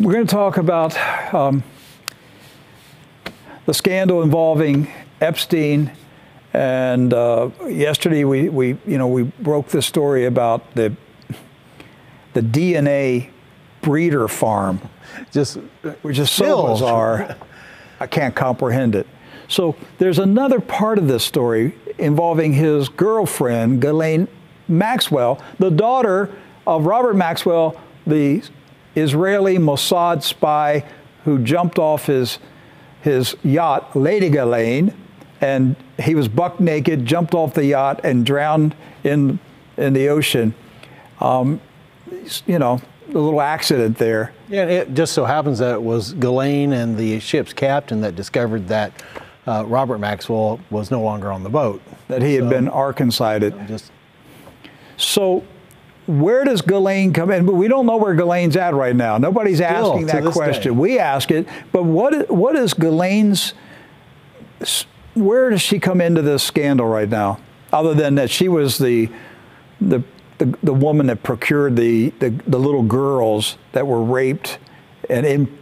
We're going to talk about the scandal involving Epstein, and yesterday we broke the story about the DNA breeder farm, which is so bizarre. I can't comprehend it. So there's another part of this story involving his girlfriend, Ghislaine Maxwell, the daughter of Robert Maxwell, the Israeli Mossad spy who jumped off his yacht, Lady Ghislaine, and he was buck naked, jumped off the yacht, and drowned in the ocean. You know, a little accident there. Yeah, it just so happens that it was Ghislaine and the ship's captain that discovered that Robert Maxwell was no longer on the boat. That he had been Arkansided. So where does Ghislaine come in? But we don't know where Ghislaine's at right now. Nobody's asking that question. We ask it, but what is Ghislaine's, where does she come into this scandal right now? Other than that she was the woman that procured the little girls that were raped and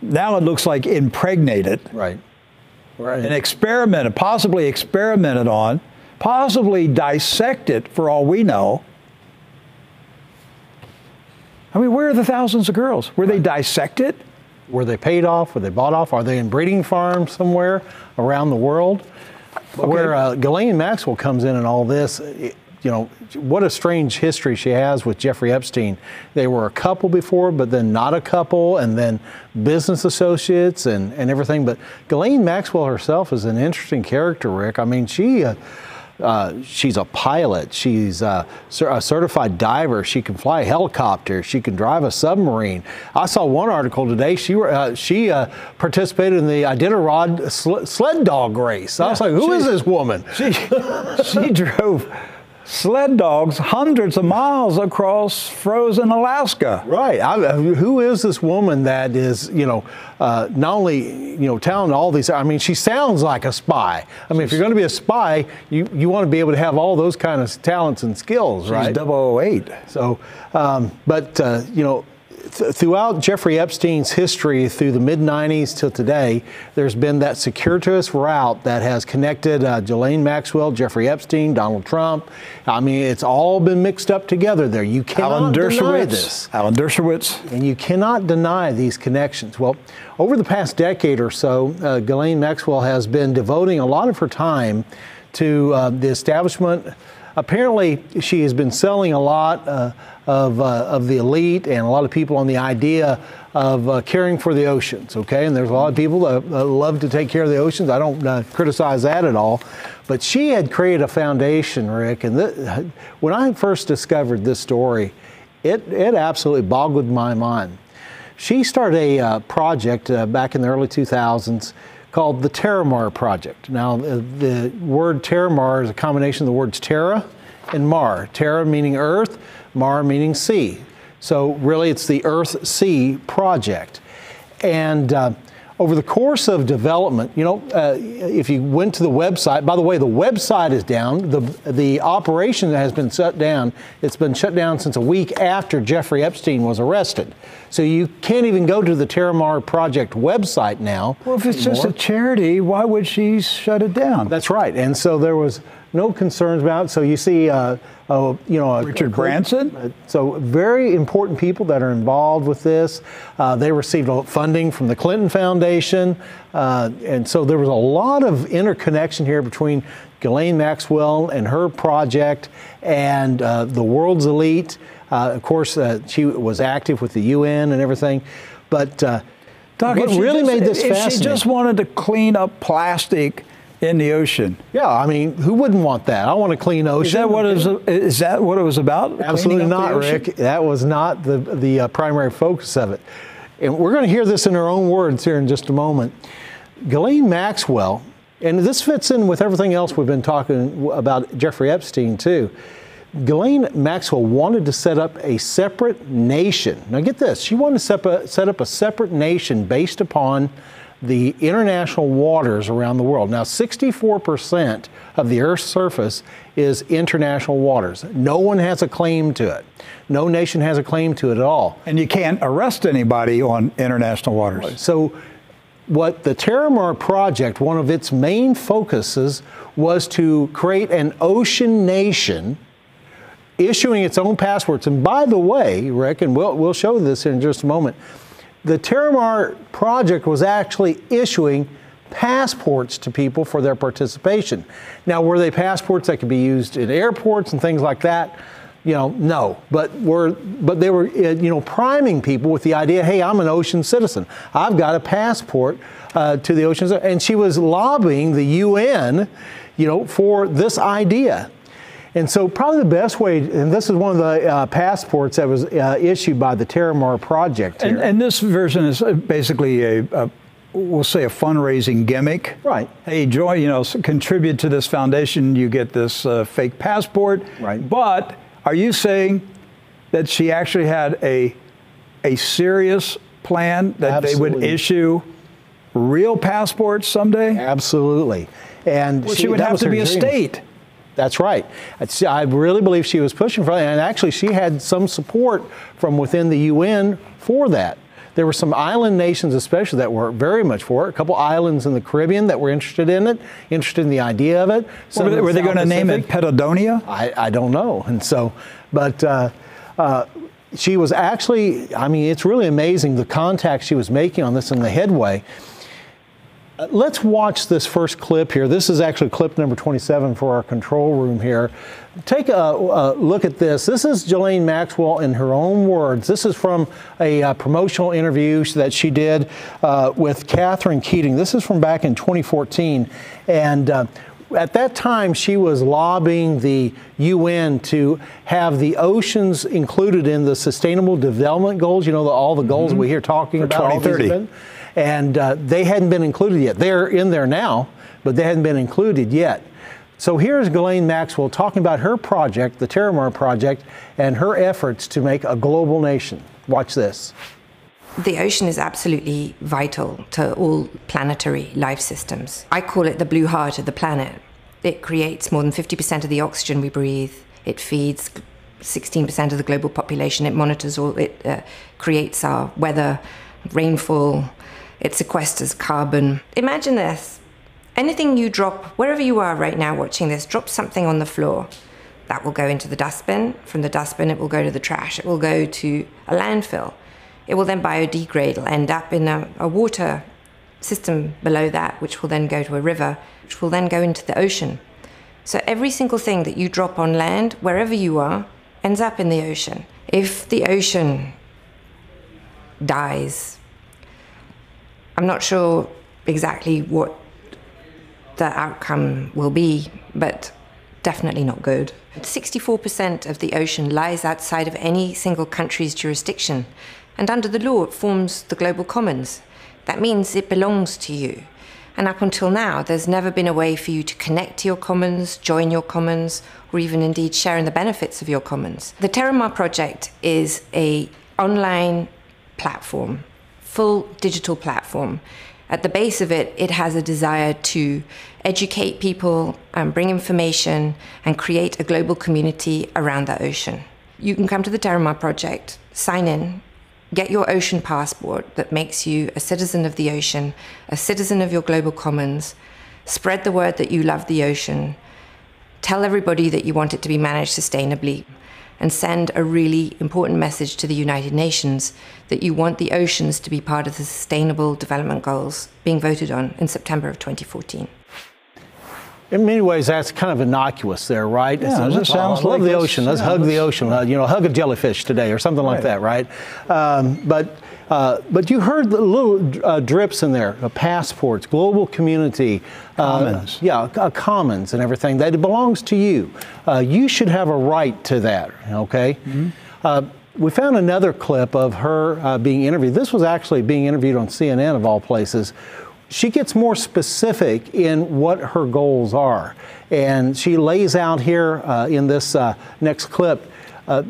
now it looks like impregnated. Right. And experimented, possibly experimented on, possibly dissected for all we know. I mean, where are the thousands of girls? Were they dissected? Were they paid off? Were they bought off? Are they in breeding farms somewhere around the world? Okay. Where Ghislaine Maxwell comes in and all this, you know, what a strange history she has with Jeffrey Epstein. They were a couple before, but then not a couple, and then business associates and everything. But Ghislaine Maxwell herself is an interesting character, Rick. I mean, she's a pilot. She's a certified diver. She can fly a helicopter. She can drive a submarine. I saw one article today. She participated in the Iditarod sled dog race. I was like, who is this woman? She drove sled dogs hundreds of miles across frozen Alaska. Right. Who is this woman that is, you know, not only, you know, telling all these, I mean, she sounds like a spy. I mean, if you're going to be a spy, you want to be able to have all those kind of talents and skills, right? She's 008. So, you know, throughout Jeffrey Epstein's history through the mid-90s till today, there's been that circuitous route that has connected Ghislaine Maxwell, Jeffrey Epstein, Donald Trump. I mean, it's all been mixed up together there. You cannot deny this. Alan Dershowitz. And you cannot deny these connections. Well, over the past decade or so, Ghislaine Maxwell has been devoting a lot of her time to the establishment. Apparently, she has been selling a lot of the elite and a lot of people on the idea of caring for the oceans, okay? And there's a lot of people that love to take care of the oceans. I don't criticize that at all. But she had created a foundation, Rick, and when I first discovered this story, it absolutely boggled my mind. She started a project back in the early 2000s called the TerraMar Project. Now, the word TerraMar is a combination of the words Terra and Mar. Terra meaning earth, Mar meaning sea. So really it's the Earth-Sea Project. And over the course of development, you know, if you went to the website, by the way, the website is down. The operation has been shut down. It's been shut down since a week after Jeffrey Epstein was arrested. So you can't even go to the TerraMar Project website now. Well, if it's just a charity, why would she shut it down? That's right. And so there was no concerns about it. So you see, you know, Richard Branson. So very important people that are involved with this. They received funding from the Clinton Foundation, and so there was a lot of interconnection here between Ghislaine Maxwell and her project and the world's elite. Of course, she was active with the UN and everything, but Doc, what really made this fascinating? If she just wanted to clean up plastic in the ocean. Yeah, I mean, who wouldn't want that? I want a clean ocean. Is that what it was about? Absolutely not, Rick. That was not the primary focus of it. And we're going to hear this in her own words here in just a moment. Ghislaine Maxwell, and this fits in with everything else we've been talking about Jeffrey Epstein too. Ghislaine Maxwell wanted to set up a separate nation. Now get this, she wanted to set up a separate nation based upon the international waters around the world. Now, 64% of the Earth's surface is international waters. No one has a claim to it. No nation has a claim to it at all. And you can't arrest anybody on international waters. So what the TerraMar Project, one of its main focuses was to create an ocean nation issuing its own passports. And by the way, Rick, and we'll show this in just a moment, the TerraMar Project was actually issuing passports to people for their participation. Now, were they passports that could be used in airports and things like that? No. But they were, priming people with the idea, hey, I'm an ocean citizen. I've got a passport to the oceans. And she was lobbying the UN, for this idea. And so probably the best way, and this is one of the passports that was issued by the TerraMar Project here. And this version is basically we'll say a fundraising gimmick. Right. Hey, join, contribute to this foundation, you get this fake passport. Right. But are you saying that she actually had a serious plan that Absolutely. they would issue real passports someday? Absolutely. And she would have to be a state. That's right. I really believe she was pushing for that, and actually she had some support from within the UN for that. There were some island nations especially that were very much for it. A couple islands in the Caribbean that were interested in it, interested in the idea of it. Were they going to name it Patagonia? I don't know. And so, but she was actually, it's really amazing the contacts she was making on this and the headway. Let's watch this first clip here. This is actually clip number 27 for our control room here. Take a look at this. This is Ghislaine Maxwell in her own words. This is from a promotional interview that she did with Catherine Keating. This is from back in 2014. And at that time, she was lobbying the UN to have the oceans included in the Sustainable Development Goals. All the goals we hear talking for about. 2030. And they hadn't been included yet. They're in there now, but they hadn't been included yet. So here's Ghislaine Maxwell talking about her project, the TerraMar Project, and her efforts to make a global nation. Watch this. The ocean is absolutely vital to all planetary life systems. I call it the blue heart of the planet. It creates more than 50% of the oxygen we breathe. It feeds 16% of the global population. It monitors it creates our weather, rainfall. It sequesters carbon. Imagine this. Anything you drop, wherever you are right now watching this, drop something on the floor. That will go into the dustbin. From the dustbin, it will go to the trash. It will go to a landfill. It will then biodegrade. It'll end up in a water system below that, which will then go to a river, which will then go into the ocean. So every single thing that you drop on land, wherever you are, ends up in the ocean. If the ocean dies, I'm not sure exactly what the outcome will be, but definitely not good. 64% of the ocean lies outside of any single country's jurisdiction, and under the law it forms the global commons. That means it belongs to you. And up until now, there's never been a way for you to connect to your commons, join your commons, or even indeed share in the benefits of your commons. The TerraMar Project is an online platform, full digital platform. At the base of it, it has a desire to educate people and bring information and create a global community around the ocean. You can come to the TerraMar Project, sign in, get your ocean passport that makes you a citizen of the ocean, a citizen of your global commons, spread the word that you love the ocean, tell everybody that you want it to be managed sustainably, and send a really important message to the United Nations that you want the oceans to be part of the Sustainable Development Goals being voted on in September of 2014. In many ways, that's kind of innocuous there, right? Yeah, it just sounds love like the ocean. Let's hug the ocean. Hug a jellyfish today or something like that, right? But you heard the little drips in there, passports, global community. Commons. Commons and everything. That it belongs to you. You should have a right to that, okay? Mm-hmm. We found another clip of her being interviewed. This was actually being interviewed on CNN of all places. She gets more specific in what her goals are. And she lays out here in this next clip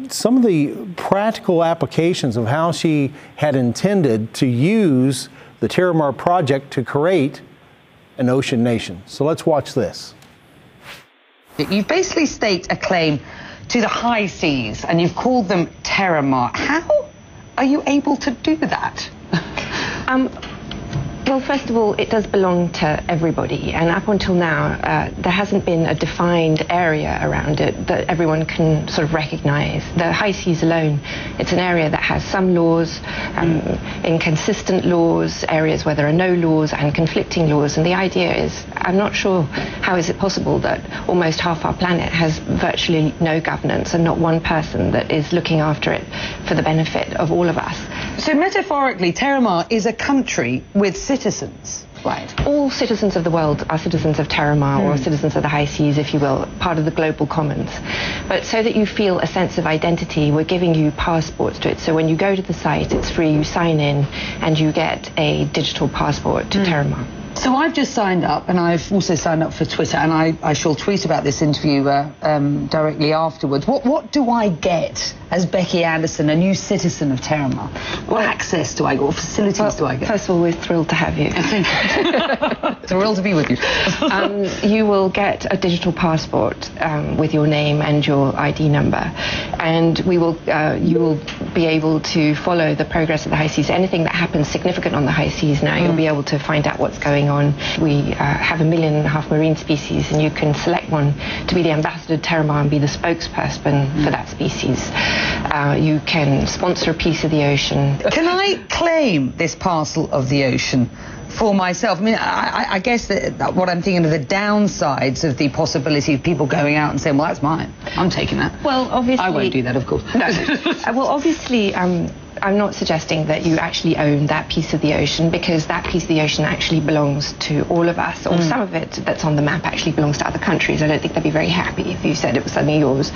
some of the practical applications of how she had intended to use the TerraMar Project to create an ocean nation. So let's watch this. You've basically staked a claim to the high seas, and you've called them TerraMar. How are you able to do that? Well, first of all, it does belong to everybody, and up until now, there hasn't been a defined area around it that everyone can sort of recognize. The high seas alone, it's an area that has some laws, inconsistent laws, areas where there are no laws, and conflicting laws. And the idea is, I'm not sure how is it possible that almost half our planet has virtually no governance and not one person that is looking after it for the benefit of all of us. So metaphorically, TerraMar is a country with citizens, right? All citizens of the world are citizens of TerraMar, or citizens of the high seas, if you will, part of the global commons. But so that you feel a sense of identity, we're giving you passports to it. So when you go to the site, it's free, you sign in, and you get a digital passport to TerraMar. So I've just signed up, and I've also signed up for Twitter, and I shall tweet about this interview directly afterwards. What do I get as Becky Anderson, a new citizen of TerraMar? What access do I get? What facilities do I get? First of all, we're thrilled to have you. Thank you. Thrilled to be with you. You will get a digital passport with your name and your ID number, and you will be able to follow the progress of the high seas. Anything that happens significant on the high seas now, you'll be able to find out what's going on. We have 1.5 million marine species, and you can select one to be the ambassador to TerraMar and be the spokesperson for that species. You can sponsor a piece of the ocean. Can I claim this parcel of the ocean for myself? I mean, I guess that what I'm thinking of the downsides of the possibility of people going out and saying, well, that's mine, I'm taking that. Well, obviously... I won't do that, of course. No. Well, obviously... I'm not suggesting that you actually own that piece of the ocean, because that piece of the ocean actually belongs to all of us, or some of it that's on the map actually belongs to other countries. I don't think they'd be very happy if you said it was suddenly yours.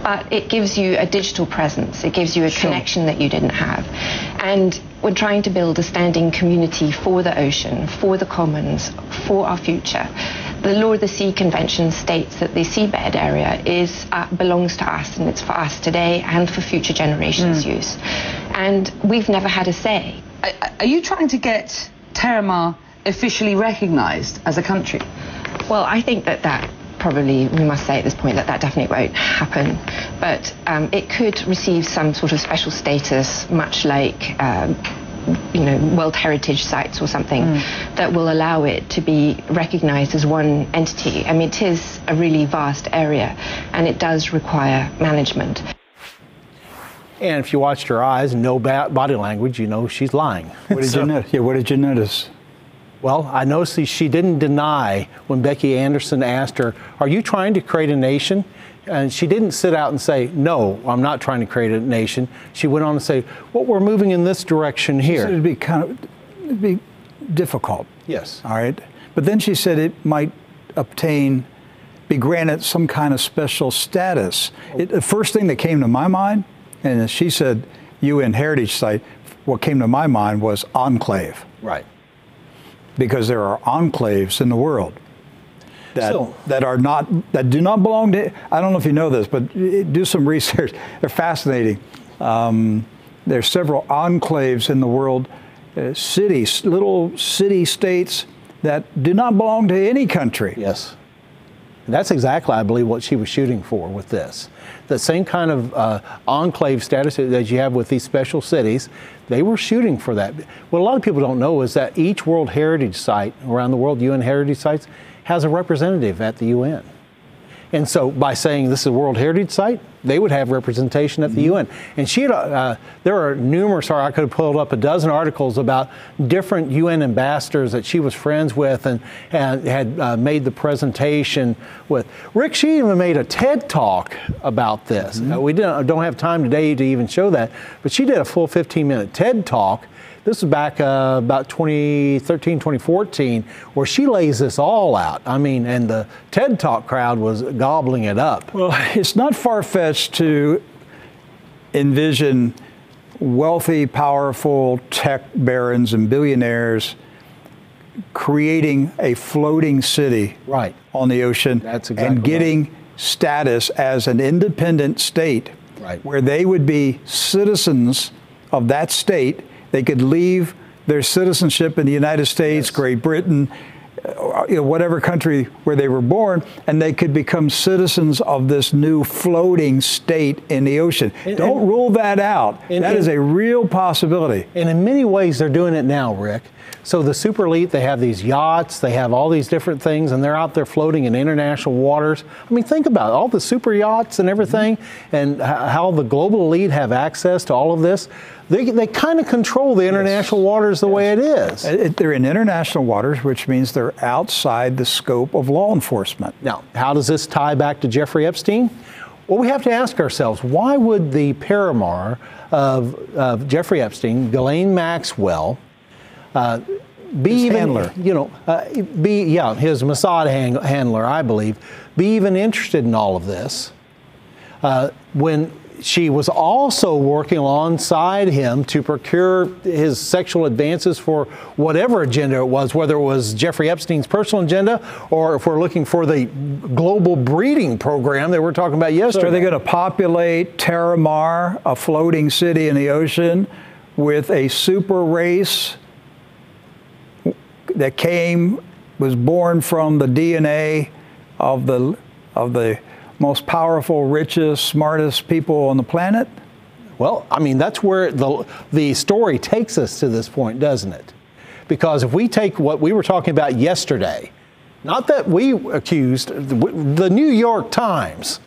But it gives you a digital presence. It gives you a connection that you didn't have. And we're trying to build a standing community for the ocean, for the commons, for our future. The Law of the Sea Convention states that the seabed area belongs to us, and it's for us today and for future generations' use. And we've never had a say. Are you trying to get TerraMar officially recognised as a country? Well, I think that probably, we must say at this point, that definitely won't happen. But it could receive some sort of special status, much like World Heritage sites or something, that will allow it to be recognized as one entity. I mean, it is a really vast area, and it does require management. And if you watched her eyes and no body language, you know she's lying. What did you notice? Yeah, what did you notice? Well, I noticed she didn't deny when Becky Anderson asked her, are you trying to create a nation? And she didn't sit out and say, no, I'm not trying to create a nation. She went on to say, well, we're moving in this direction here. It'd be difficult. Yes. All right. But then she said it might be granted some kind of special status. The first thing that came to my mind, and she said UN Heritage Site, what came to my mind was enclave. Right. Because there are enclaves in the world that do not belong to, I don't know if you know this, but do some research. They're fascinating. There's several enclaves in the world, cities, little city-states that do not belong to any country. Yes. And that's exactly, I believe, what she was shooting for with this. The same kind of enclave status that you have with these special cities, they were shooting for that. What a lot of people don't know is that each World Heritage Site around the world, UN Heritage Sites, has a representative at the UN. And so by saying this is a World Heritage Site, they would have representation at the UN. And she had, there are numerous, I could have pulled up a dozen articles about different UN ambassadors that she was friends with and had made the presentation with. Rick, she even made a TED Talk about this. We don't have time today to even show that, but she did a full 15-minute TED Talk. This is back about 2013, 2014, where she lays this all out. I mean, and the TED Talk crowd was gobbling it up. Well, it's not far-fetched to envision wealthy, powerful tech barons and billionaires creating a floating city on the ocean. That's exactly and getting status as an independent state where they would be citizens of that state. They could leave their citizenship in the United States, Great Britain, whatever country where they were born, and they could become citizens of this new floating state in the ocean. Don't rule that out. That is a real possibility. And in many ways, they're doing it now, Rick. So the super elite, they have these yachts, they have all these different things, and they're out there floating in international waters. I mean, think about it, all the super yachts and everything, and how the global elite have access to all of this. They kind of control the international waters the way it is. They're in international waters, which means they're outside the scope of law enforcement. Now, how does this tie back to Jeffrey Epstein? Well, we have to ask ourselves, why would the paramour of Jeffrey Epstein, Ghislaine Maxwell, his handler, his Mossad handler, I believe, be even interested in all of this when she was also working alongside him to procure his sexual advances for whatever agenda it was, whether it was Jeffrey Epstein's personal agenda or if we're looking for the global breeding program that we're talking about yesterday. So are they going to populate TerraMar, a floating city in the ocean, with a super race that was born from the DNA of the most powerful, richest, smartest people on the planet? Well, I mean, that's where the story takes us to this point, doesn't it? Because if we take what we were talking about yesterday, not that we accused, the New York Times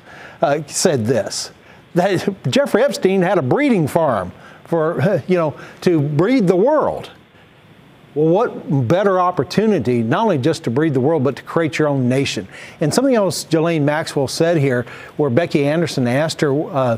said this, that Jeffrey Epstein had a breeding farm for, to breed the world. Well, what better opportunity, not only just to breed the world, but to create your own nation? And something else Ghislaine Maxwell said here, where Becky Anderson asked her, who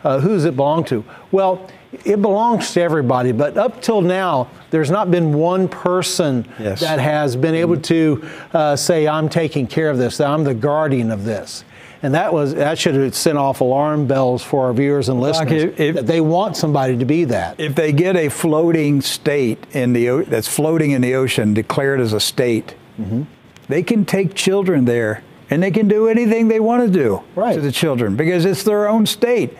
does it belong to? Well, it belongs to everybody, but up till now, there's not been one person that has been able to say, I'm taking care of this, that I'm the guardian of this. And that should have sent off alarm bells for our viewers and listeners, that they want somebody to be that. If they get a floating state that's floating in the ocean, declared as a state, they can take children there, and they can do anything they want to do to the children, because it's their own state.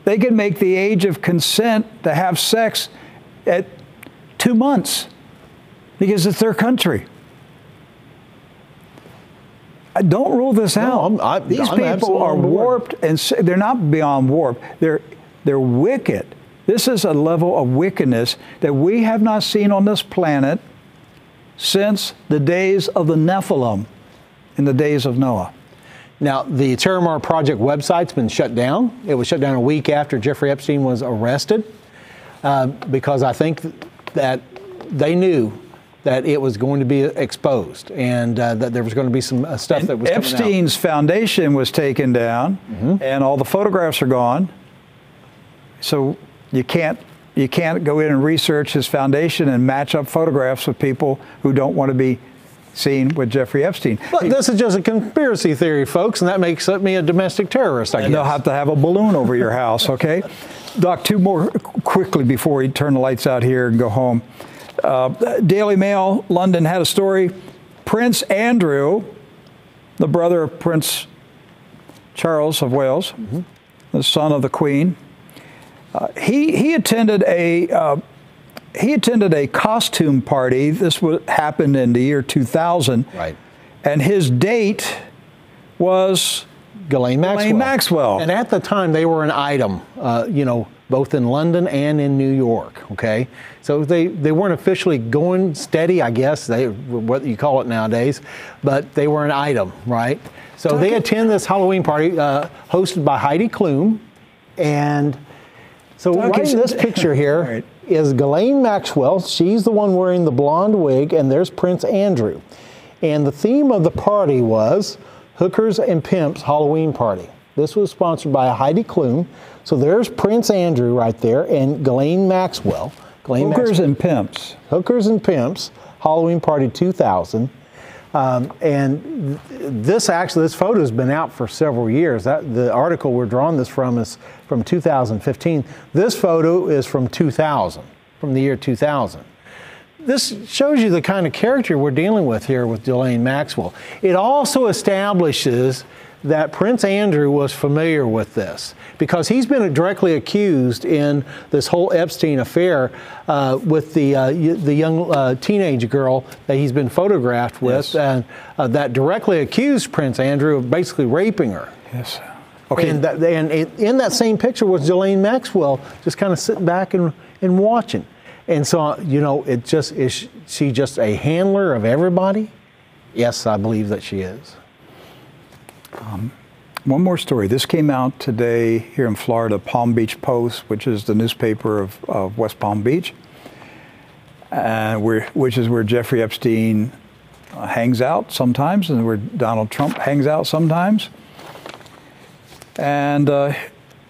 They can make the age of consent to have sex at 2 months, because it's their country. Don't rule this out. These people are warped, and they're not beyond warp. They're wicked. This is a level of wickedness that we have not seen on this planet since the days of the Nephilim, in the days of Noah. Now, the TerraMar Project website's been shut down. It was shut down a week after Jeffrey Epstein was arrested, because I think that they knew that it was going to be exposed, and that there was going to be some stuff that was coming out. Epstein's foundation was taken down, and all the photographs are gone. So you can't go in and research his foundation and match up photographs with people who don't want to be seen with Jeffrey Epstein. But this is just a conspiracy theory, folks, and that makes me a domestic terrorist, I guess. And they'll have to have a balloon over your house, okay? Doc, two more quickly before we turn the lights out here and go home. Daily Mail, London, had a story. Prince Andrew, the brother of Prince Charles of Wales, the son of the Queen, he attended a costume party. This happened in the year 2000, right? And his date was Ghislaine Maxwell. And at the time, they were an item, both in London and in New York, okay? So they weren't officially going steady, I guess, what you call it nowadays, but they were an item, right? So they attend this Halloween party hosted by Heidi Klum. And so right in this picture here is Ghislaine Maxwell. She's the one wearing the blonde wig, and there's Prince Andrew. And the theme of the party was Hookers and Pimps Halloween Party. This was sponsored by Heidi Klum. So there's Prince Andrew right there and Ghislaine Maxwell. Hookers and Pimps. Hookers and Pimps, Halloween Party 2000. And this photo has been out for several years. The article we're drawing this from is from 2015. This photo is from 2000, from the year 2000. This shows you the kind of character we're dealing with here with Ghislaine Maxwell. It also establishes that Prince Andrew was familiar with this, because he's been directly accused in this whole Epstein affair with the young teenage girl that he's been photographed with, yes. and that directly accused Prince Andrew of basically raping her. Yes. Okay. And in that same picture was Ghislaine Maxwell, just kind of sitting back and watching. And so, you know, is she just a handler of everybody? Yes, I believe that she is. One more story. This came out today here in Florida, Palm Beach Post, which is the newspaper of West Palm Beach, which is where Jeffrey Epstein hangs out sometimes, and where Donald Trump hangs out sometimes. And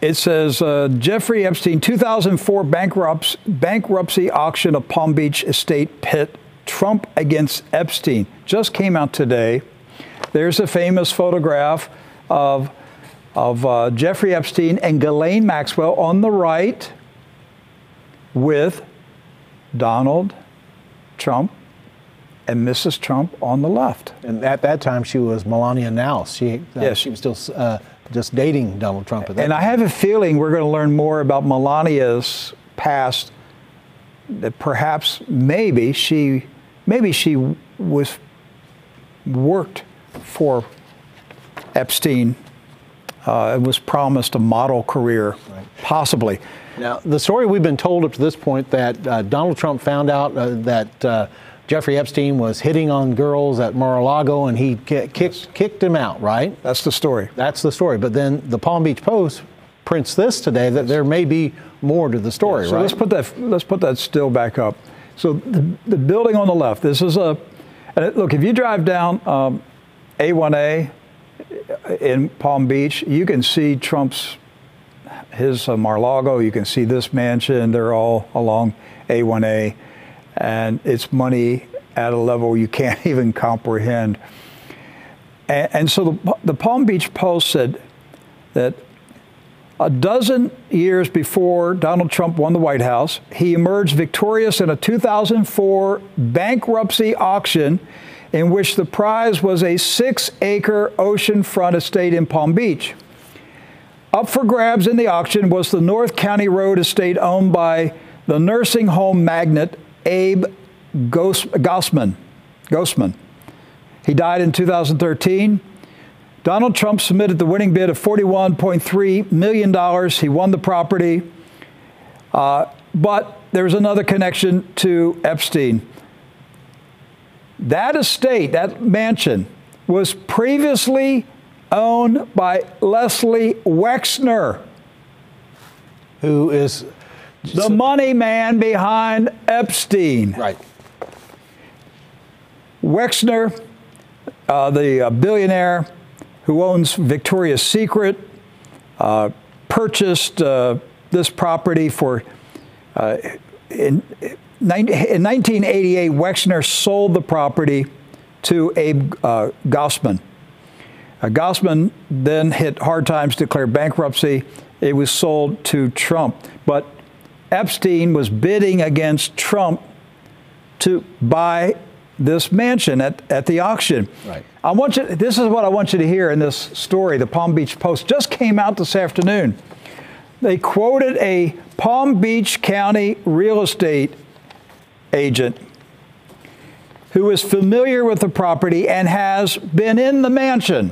it says, Jeffrey Epstein, 2004 bankruptcy auction of Palm Beach estate pit, Trump against Epstein. Just came out today. There's a famous photograph of Jeffrey Epstein and Ghislaine Maxwell on the right with Donald Trump and Mrs. Trump on the left. And at that time, she was Melania Knauss. Yes. She was still just dating Donald Trump at that time. I have a feeling we're going to learn more about Melania's past, that perhaps maybe she worked for Epstein and was promised a model career, right. Possibly. Now, the story we've been told up to this point that Donald Trump found out that Jeffrey Epstein was hitting on girls at Mar-a-Lago, and he kicked him out, right? That's the story. That's the story. But then the Palm Beach Post prints this today that there may be more to the story, so right? Let's put that still back up. So the building on the left, this is look, if you drive down A1A in Palm Beach, you can see his Mar-a-Lago, you can see this mansion, they're all along A1A, and it's money at a level you can't even comprehend. And so the Palm Beach Post said that a dozen years before Donald Trump won the White House, he emerged victorious in a 2004 bankruptcy auction in which the prize was a 6-acre oceanfront estate in Palm Beach. Up for grabs in the auction was the North County Road estate owned by the nursing home magnate Abe Gossman. He died in 2013. Donald Trump submitted the winning bid of $41.3 million. He won the property. But there's another connection to Epstein. That estate, that mansion, was previously owned by Leslie Wexner, who is the money man behind Epstein. Right. Wexner, the billionaire who owns Victoria's Secret, purchased this property for, in 1988, Wexner sold the property to Abe Gossman. Gossman then hit hard times, declared bankruptcy. It was sold to Trump. But Epstein was bidding against Trump to buy this mansion at the auction. Right. This is what I want you to hear in this story. The Palm Beach Post just came out this afternoon. They quoted a Palm Beach County real estate agent who is familiar with the property and has been in the mansion.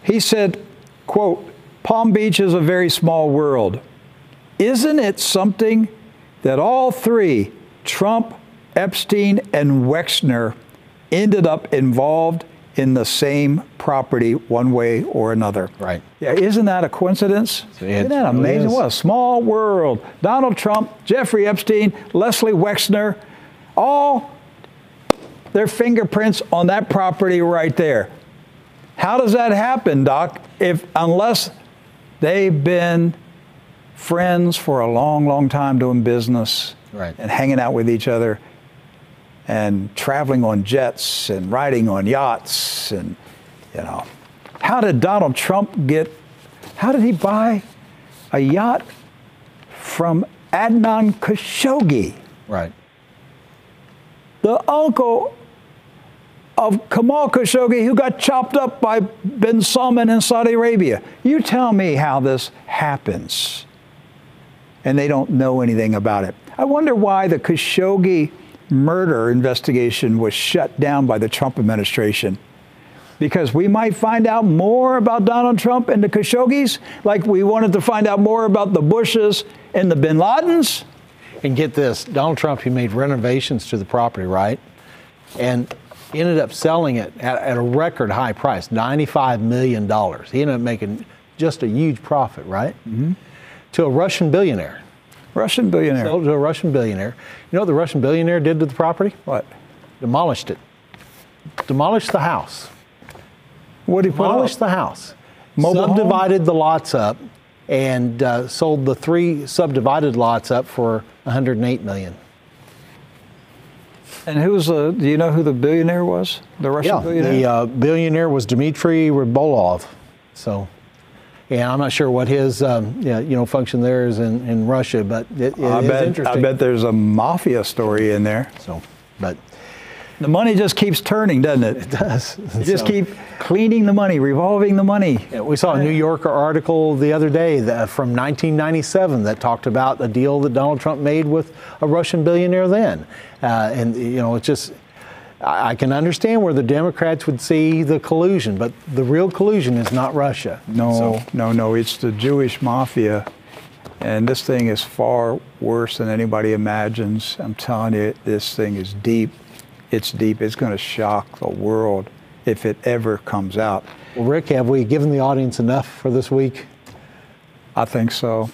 He said, quote, "Palm Beach is a very small world. Isn't it something that all three, Trump, Epstein, and Wexner, ended up involved in the same property one way or another?" Right. Yeah, isn't that a coincidence? Isn't that amazing? What a small world. Donald Trump, Jeffrey Epstein, Leslie Wexner, all their fingerprints on that property right there. How does that happen, Doc? Unless they've been friends for a long, long time doing business, right, and hanging out with each other and traveling on jets and riding on yachts, and, you know, how did Donald Trump how did he buy a yacht from Adnan Khashoggi? Right. The uncle of Kamal Khashoggi, who got chopped up by bin Salman in Saudi Arabia. You tell me how this happens. And they don't know anything about it. I wonder why the Khashoggi murder investigation was shut down by the Trump administration. Because we might find out more about Donald Trump and the Khashoggis, like we wanted to find out more about the Bushes and the bin Ladens. And get this, Donald Trump, he made renovations to the property, right? And ended up selling it at a record high price, $95 million. He ended up making just a huge profit, right? Mm-hmm. To a Russian billionaire. Russian billionaire. Sold to a Russian billionaire. You know what the Russian billionaire did to the property? What? Demolished it. Demolished the house. What did he put up? Demolished the house. Mobile subdivided the lots up and sold the 3 subdivided lots up for $108 million. And do you know who the billionaire was? The Russian billionaire? The billionaire was Dmitry Rybolov. So, yeah, I'm not sure what his function there is in Russia, but it is interesting. I bet there's a mafia story in there. So, but the money just keeps turning, doesn't it? It does. You just keep cleaning the money, revolving the money. Yeah, we saw a New Yorker article the other day from 1997 that talked about a deal that Donald Trump made with a Russian billionaire then. And, it's just, I can understand where the Democrats would see the collusion, but the real collusion is not Russia. No, it's the Jewish mafia. And this thing is far worse than anybody imagines. I'm telling you, this thing is deep. It's deep. It's going to shock the world if it ever comes out. Well, Rick, have we given the audience enough for this week? I think so.